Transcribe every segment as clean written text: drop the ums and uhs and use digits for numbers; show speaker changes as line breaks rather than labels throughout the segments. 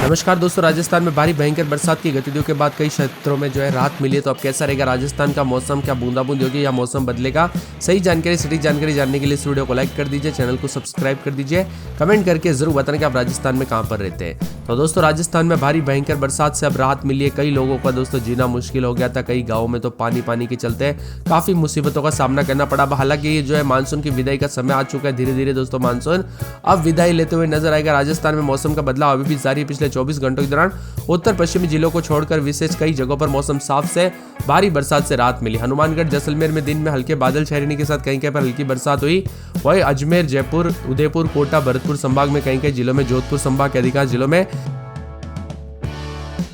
नमस्कार दोस्तों, राजस्थान में भारी भयंकर बरसात की गतिविधियों के बाद कई क्षेत्रों में राहत मिली है। तो अब कैसा रहेगा राजस्थान का मौसम, क्या बूंदाबूंदी होगी या मौसम बदलेगा? सही जानकारी, सटीक जानकारी जानने के लिए इस वीडियो को लाइक कर दीजिए, चैनल को सब्सक्राइब कर दीजिए, कमेंट करके जरूर बताना कि आप राजस्थान में कहां पर रहते हैं। तो दोस्तों, राजस्थान में भारी भयंकर बरसात से अब राहत मिली है। कई लोगों का दोस्तों जीना मुश्किल हो गया था। कई गाँव में तो पानी के चलते काफी मुसीबतों का सामना करना पड़ा। हालांकि ये मानसून की विदाई का समय आ चुका है। धीरे धीरे दोस्तों मानसून अब विदाई लेते हुए नजर आएगा। राजस्थान में मौसम का बदलाव अभी भी जारी है। पिछले 24 घंटों के दौरान उत्तर पश्चिमी जिलों को छोड़कर विशेष कई जगहों पर मौसम साफ से भारी बरसात से राहत मिली। हनुमानगढ़, जैसलमेर में दिन में हल्के बादल छाने के साथ कहीं पर हल्की बरसात हुई। वहीं अजमेर, जयपुर, उदयपुर, कोटा, भरतपुर संभाग में कई जिलों में, जोधपुर संभाग के अधिकांश जिलों में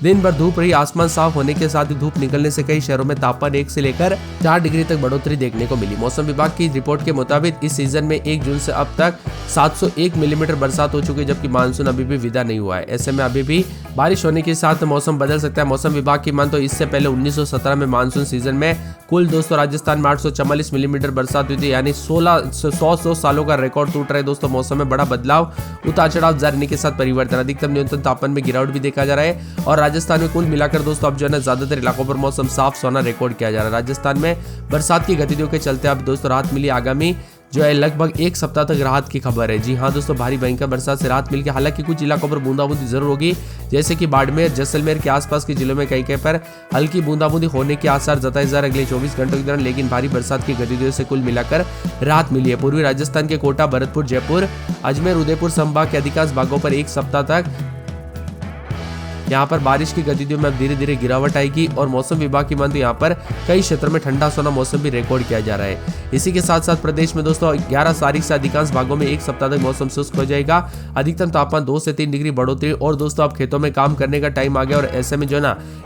दिन भर धूप रही। आसमान साफ होने के साथ ही धूप निकलने से कई शहरों में तापमान 1 से लेकर 4 डिग्री तक बढ़ोतरी देखने को मिली। मौसम विभाग की रिपोर्ट के मुताबिक इस सीजन में 1 जून से अब तक 701 मिलीमीटर बरसात हो चुकी है, जबकि मानसून अभी भी विदा नहीं हुआ है। ऐसे में अभी भी बारिश होने के साथ मौसम बदल सकता है। मौसम विभाग की मान तो इससे पहले 1917 में मानसून सीजन में कुल दोस्तों राजस्थान में 844 मिलीमीटर बरसात हुई थी, यानी 100 सालों का रिकॉर्ड टूट रहा है। दोस्तों, मौसम में बड़ा बदलाव, उतार चढ़ाव जारी रहने के साथ परिवर्तन, अधिकतम न्यूनतम तापमान में गिरावट भी देखा जा रहा है। और राजस्थान में कुल मिलाकर दोस्तों अब ज्यादातर इलाकों पर मौसम साफ सोना रिकॉर्ड किया जा रहा है। राजस्थान में बरसात की गतिविधियों के चलते अब दोस्तों राहत मिली। आगामी लगभग 1 सप्ताह तक राहत की खबर है। जी हाँ दोस्तों, भारी भयंकर बरसात से राहत मिल गई। हालांकि कुछ इलाकों पर बूंदाबूंदी जरूर होगी, जैसे कि बाड़मेर, जैसलमेर के आसपास के जिलों में कहीं पर हल्की बूंदाबूंदी होने के आसार जताए जा रहे अगले 24 घंटों के दौरान। लेकिन भारी बरसात की गतिविधियों से कुल मिलाकर राहत मिली है। पूर्वी राजस्थान के कोटा, भरतपुर, जयपुर, अजमेर, उदयपुर संभाग के अधिकांश भागों पर 1 सप्ताह तक यहाँ पर बारिश की गतिविधियों में धीरे धीरे गिरावट आएगी। और मौसम विभाग की मान तो यहाँ पर कई क्षेत्रों में ठंडा सोना मौसम भी रिकॉर्ड किया जा रहा है। इसी के साथ साथ प्रदेश में दोस्तों 11 तारीख से अधिकांश भागों में 1 सप्ताह तक मौसम शुष्क हो जाएगा। अधिकतम तापमान 2 से 3 डिग्री बढ़ोतरी। और दोस्तों अब खेतों में काम करने का टाइम आ गया और ऐसे में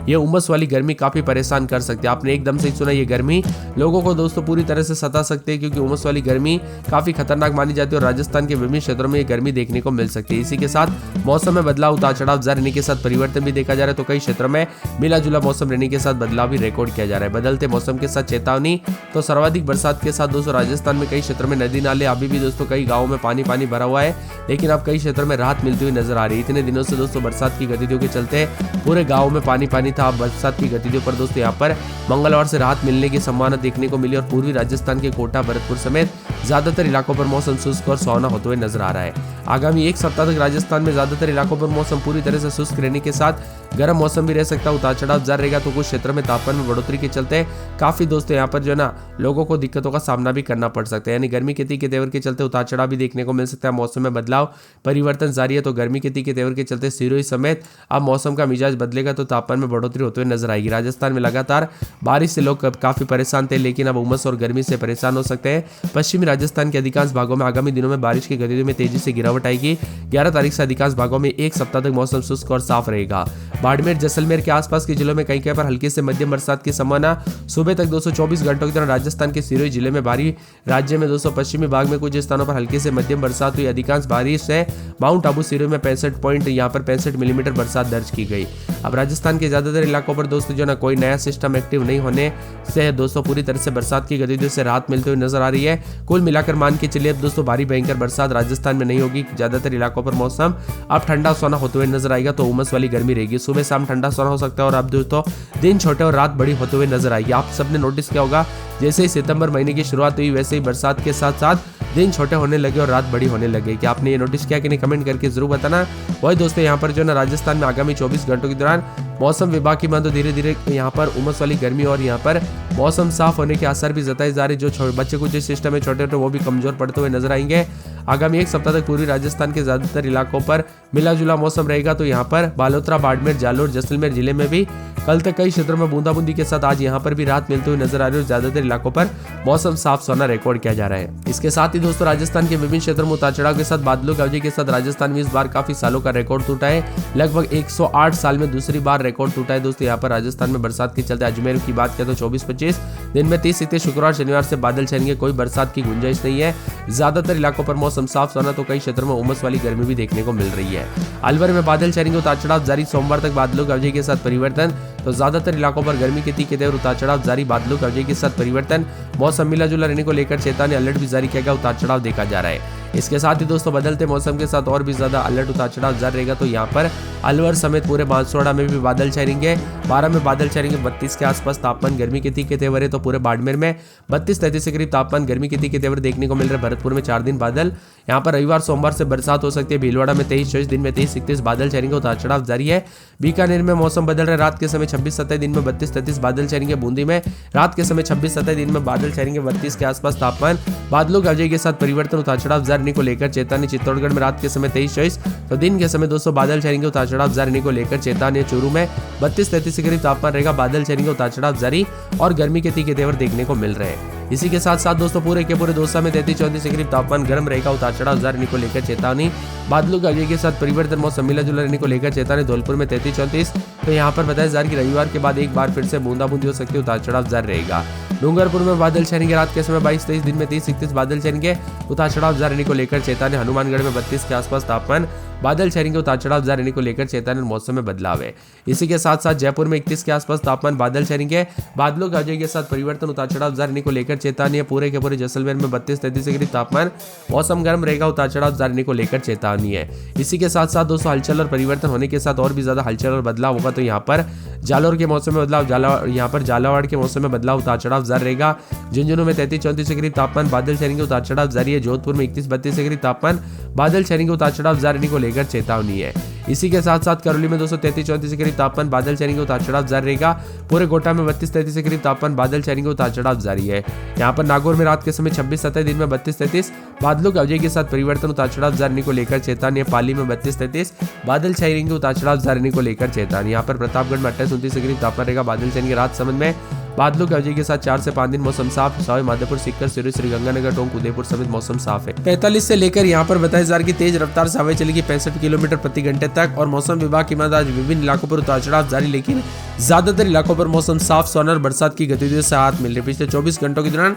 ये उमस वाली गर्मी काफी परेशान कर सकती है। आपने एकदम से सुना, ये गर्मी लोगों को दोस्तों पूरी तरह से सता सकती है, क्योंकि उमस वाली गर्मी काफी खतरनाक मानी जाती है और राजस्थान के विभिन्न क्षेत्रों में ये गर्मी देखने को मिल सकती है। इसी के साथ मौसम में बदलाव, उतार चढ़ाव जारी रहने के साथ परिवर्तन भी देखा जा रहा है। तो कई क्षेत्रों में मिला जुला मौसम रहने के साथ बदलाव भी रिकॉर्ड किया जा रहा है। बदलते मौसम के साथ चेतावनी, तो सर्वाधिक बरसात के साथ दोस्तों राजस्थान में कई क्षेत्रों में नदी नाले अभी भी दोस्तों कई गांवों में पानी भरा हुआ है, लेकिन अब कई क्षेत्रों में राहत मिलती हुई नजर आ रही है। इतने दिनों से दोस्तों बरसात की गतिविधियों के चलते पूरे गाँव में पानी था। अब बरसात की गतिविधियों पर दोस्तों यहाँ पर मंगलवार से राहत मिलने की संभावना देखने को मिली और पूर्वी राजस्थान के कोटा, भरतपुर समेत ज्यादातर इलाकों पर मौसम शुष्क और सुहाना होते हुए नजर आ रहा है। आगामी 1 सप्ताह तक राजस्थान में ज्यादातर इलाकों पर मौसम पूरी तरह से शुष्क रहने के साथ गर्म मौसम भी रह सकता है। उतार चढ़ाव जारी रहेगा। तो कुछ क्षेत्रों में तापमान में बढ़ोतरी के चलते काफी दोस्तों यहाँ पर लोगों को दिक्कतों का सामना भी करना पड़ सकता है। यानी गर्मी के तीखे तेवर के चलते उतार चढ़ाव भी देखने को मिल सकता है। मौसम में बदलाव, परिवर्तन जारी है। तो गर्मी के तीखे तेवर के चलते सिरोही समेत अब मौसम का मिजाज बदलेगा, तो तापमान में बढ़ोतरी होते हुए नजर आएगी। राजस्थान में लगातार बारिश से लोग काफी परेशान थे, लेकिन अब उमस और गर्मी से परेशान हो सकते हैं। पश्चिमी राजस्थान के अधिकांश भागों में आगामी दिनों में बारिश की गतिविधियों में तेजी से गिरावट आएगी। 11 तारीख से अधिकांश भागों में 1 सप्ताह तक मौसम शुष्क और साफ रहेगा। बाड़मेर, जैसलमेर के आसपास के जिलों में कहीं पर हल्की से मध्यम बरसात की संभावना। सुबह तक 224 घंटों के दौरान राजस्थान के सिरोही जिले में भारी, राज्य में दोस्तों पश्चिमी भाग में कुछ स्थानों पर हल्की से मध्यम बरसात हुई। अधिकांश बारिश से माउंट आबू सिरोही में 65 मिलीमीटर बरसात दर्ज की गई। अब राजस्थान के ज्यादातर इलाकों पर दोस्तों कोई नया सिस्टम एक्टिव नहीं होने से दोस्तों पूरी तरह से बरसात की गतिविधियों से राहत मिलते हुए नजर आ रही है। कुल मिलाकर मान के चलिए अब दोस्तों भारी भयंकर बरसात राजस्थान में नहीं होगी। ज्यादातर इलाकों पर मौसम अब ठंडा सोना होते हुए नजर आएगा। तो उमस वाली गर्मी रहेगी। सुबह शाम ठंडा सोना हो सकता है और अब दोस्तों दिन छोटे और रात बड़ी होते हुए नजर आएगी। आप सबने नोटिस किया होगा, जैसे ही सितंबर महीने की शुरुआत हुई वैसे ही बरसात के साथ साथ दिन छोटे होने लगे और रात बड़ी होने लगे। क्या आपने ये नोटिस किया कि नहीं? कमेंट करके जरूर बताना। वही दोस्तों यहाँ पर राजस्थान में आगामी 24 घंटों के दौरान मौसम विभाग की मान तो धीरे धीरे यहाँ पर उमस वाली गर्मी और यहाँ पर मौसम साफ होने के असर भी जताए जा रहे। जो बच्चे कुछ सिस्टम है छोटे वो भी कमजोर पड़ते हुए नजर आएंगे। आगामी 1 सप्ताह तक पूर्वी राजस्थान के ज्यादातर इलाकों पर मिला जुला मौसम रहेगा। तो यहाँ पर बालोतरा, बाड़मेर, जालोर, जैसलमेर जिले में भी कल तक कई क्षेत्रों में बूंदाबूंदी के साथ आज यहाँ पर भी राहत मिलते हुए नजर आ रही है और ज्यादातर इलाकों पर मौसम साफ सोना रिकॉर्ड किया जा रहा है। इसके साथ ही दोस्तों राजस्थान के विभिन्न क्षेत्रों में उतार चढ़ाव के साथ बादलों की अवधि के साथ राजस्थान में इस बार काफी सालों का रिकॉर्ड टूटा है। लगभग 108 साल में दूसरी बार रिकॉर्ड टूटा है। दोस्तों यहाँ पर राजस्थान में बरसात के चलते अजमेर की बात करें तो 24-25 दिन में 30 से शुक्रवार शनिवार से बादल छाएंगे। कोई बरसात की गुंजाइश नहीं है। ज्यादातर इलाकों पर मौसम साफ सोना, तो कई क्षेत्रों में उमस वाली गर्मी भी देखने को मिल रही है। अलवर में बादल छाएंगे, उतार चढ़ाव जारी। सोमवार तक बादलों की अवधि के साथ परिवर्तन। तो ज्यादातर इलाकों पर गर्मी के तीखे तेवर, उतार चढ़ाव जारी, बादलों की अवधि के साथ परिवर्तन। मौसम मिला जुला रहने को लेकर चेतावनी अलर्ट भी जारी किया गया। उतार चढ़ाव देखा जा रहा है। इसके साथ ही दोस्तों बदलते मौसम के साथ और भी ज्यादा अलर्ट उतार चढ़ाव जारी रहेगा। तो यहाँ पर अलवर समेत पूरे बांसवाड़ा में भी बादल छाएंगे, 12 में बादल छाएंगे, 32 के आसपास तापमान गर्मी के तीखे तेवर है। तो पूरे बाड़मेर में 32-33 के करीब तापमान गर्मी के तीखे तेवर देखने को मिल रहा है। भरतपुर में 4 दिन बादल, यहाँ पर रविवार सोमवार से बरसात हो सकती है। भीलवाड़ा में 23-24, दिन में 23-31 बादल छाएंगे, उतार चढ़ाव जारी है। बीकानेर में मौसम बदल रहा है, रात के समय 26-27, दिन में 32-33 बादल छाएंगे। बूंदी में रात के समय 26-27, दिन में बादल छाएंगे, 32 के आसपास तापमान, बादलों की आवाजाही के साथ परिवर्तन, उतार चढ़ाव जारी को लेकर चेतावनी। चित्तौड़गढ़ में रात के समय 23-24, तो दिन के समय 200 बादल छाएंगे, उतार चढ़ाव जारी को लेकर चेतावनी। चूरू में 32-33 के करीब तापमान रहेगा, बादल छाएंगे, उतार चढ़ाव जारी और गर्मी के तीखे तेवर देखने को मिल रहे हैं। इसी के साथ साथ दोस्तों पूरे के पूरे दौसा में 33-34 के करीब तापमान गर्म रहेगा, उतार चढ़ाव जारी को लेकर चेतावनी। बादलों की आवाजाही के साथ परिवर्तन, मौसम मिला जुला रहने को लेकर चेतावनी। धौलपुर में 33-34, तो यहाँ पर बताया जा रहा है कि रविवार के बाद एक बार फिर से बूंदाबूंदी हो सकती है, उतार चढ़ाव जारी रहेगा। डूंगरपुर में बादल छाएंगे, रात के समय 22-23, दिन में 30-31 बादल छाएंगे, उतार चढ़ाव जारी को लेकर चेतावनी। हनुमानगढ़ में 32 के आसपास तापमान, बादल छाएंगे, उतार चढ़ाव जारी को लेकर चेतावनी। मौसम में बदलाव है। इसी के साथ साथ जयपुर में 31 के आसपास तापमान, बादल छाएंगे, बादलों की आवाजाही के साथ परिवर्तन, उतार चढ़ाव जारी को लेकर चेतावनी। पूरे के पूरे जैसलमेर में 32-33 के करीब तापमान, मौसम गर्म रहेगा, उतार चढ़ाव जारी को लेकर चेतावनी है। इसी के साथ साथ दोस्तों हलचल और परिवर्तन होने के साथ और भी ज्यादा हलचल और बदलाव होगा। तो यहाँ पर जालौर के मौसम में बदलाव, यहाँ पर झालावाड़ के मौसम में बदलाव, उतार चढ़ाव जारी रहेगा। झुंझुनू में 33-34 के करीब तापमान, बादल छाएंगे, उतार चढ़ाव जारी है। जोधपुर में 31-32 के करीब तापमान, बादल छाएंगे, उतार चढ़ाव जारी को लेकर चेतावनी है। इसी के साथ साथ करौली में 233-34 के करीब तापमान, बादल छाएंगे, उतार चढ़ाव जारी रहेगा। पूरे कोटा में 32-33 के करीब तापमान, बादल छाएंगे, उतार चढ़ाव जारी है। यहाँ पर नागौर में रात के समय 26-27, दिन में 32-33 बादलों की आवाजाही के साथ परिवर्तन, उतार चढ़ाव जारी को लेकर चेतावनी। पाली में 32-33 बादल छाएंगे, उतार चढ़ाव जारी को लेकर चेतावनी। यहाँ पर प्रतापगढ़ में 28-29 के करीब तापमान रहेगा, बादल छाएंगे। राजसमंद में बादलों की आवाजाही के साथ 4 से 5 दिन मौसम साफ। सवाई माधोपुर, सीकर, सिरोही, श्रीगंगानगर, टोंक, उदयपुर समेत मौसम साफ है। 45 से लेकर यहाँ पर बताया जा रहा है कि तेज रफ्तार से हवाएं चलेगी 65 किलोमीटर प्रति घंटे तक। और मौसम विभाग की मदद आज विभिन्न इलाकों पर उतार चढ़ाव जारी, लेकिन ज्यादातर इलाकों पर मौसम साफ, सोना और बरसात की गतिविधियों से राहत मिल रही है। पिछले 24 घंटों के दौरान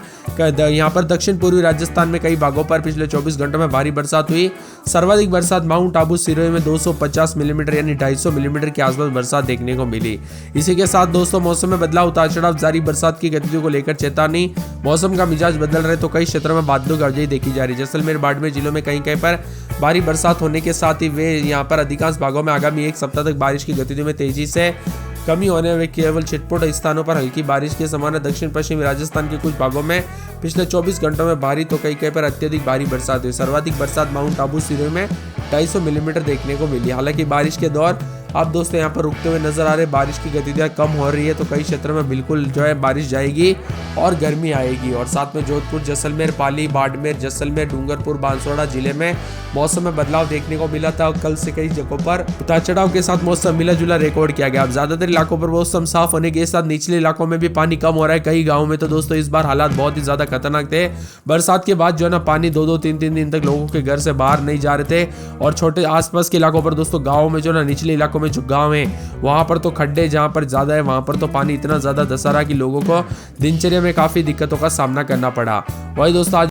यहाँ पर दक्षिण पूर्वी राजस्थान में कई भागों पर पिछले 24 घंटों में भारी बरसात हुई। सर्वाधिक बरसात माउंट आबू, सिरोही में 250 मिलीमीटर यानी 250 मिलीमीटर के आसपास बरसात देखने को मिली। इसी के साथ दोस्तों मौसम में बदलाव, उतार चढ़ाव जारी, बरसात की गतिविधियों को लेकर चेतावनी। मौसम का मिजाज बदल रहे, तो कई क्षेत्रों में बादलों की आवाजाही देखी जा रही है। जैसलमेर, बाड़मेर जिलों में कहीं कहीं पर भारी बरसात होने के साथ ही वे यहाँ पर अधिकांश भागों में आगामी एक सप्ताह तक बारिश की गतिविधियों में तेजी से कमी होने में केवल छिटपुट स्थानों पर हल्की बारिश के समान है। दक्षिण पश्चिमी राजस्थान के कुछ भागों में पिछले 24 घंटों में भारी, तो कई कहीं पर अत्यधिक भारी बरसात हुई। सर्वाधिक बरसात माउंट आबू, सिरोही में 250 मिलीमीटर देखने को मिली। हालांकि बारिश के दौर अब दोस्तों यहाँ पर रुकते हुए नजर आ रहे, बारिश की गतिविधियां कम हो रही है, तो कई क्षेत्रों में बिल्कुल जो है बारिश जाएगी और गर्मी आएगी। और साथ में जोधपुर, जैसलमेर, पाली, बाड़मेर, जैसलमेर, डूंगरपुर, बांसवाड़ा जिले में मौसम में बदलाव देखने को मिला था। कल से कई जगहों पर उतार चढ़ाव के साथ मौसम मिला जुला रिकॉर्ड किया गया। अब ज्यादातर इलाकों पर मौसम साफ होने के साथ निचले इलाकों में भी पानी कम हो रहा है। कई गाँव में तो दोस्तों इस बार हालात बहुत ही ज्यादा खतरनाक थे। बरसात के बाद जो है ना पानी 2-2, 3-3 दिन तक लोगों के घर से बाहर नहीं जा रहे थे। और छोटे आसपास के इलाकों पर दोस्तों गाँव में जो ना निचले इलाकों में जो गाँव है वहां पर तो खड्डे जहां पर ज्यादा है वहां पर तो पानी इतना ज्यादा धसा रहा कि लोगों को दिनचर्या में काफी दिक्कतों का सामना करना पड़ा। वही दोस्तों आज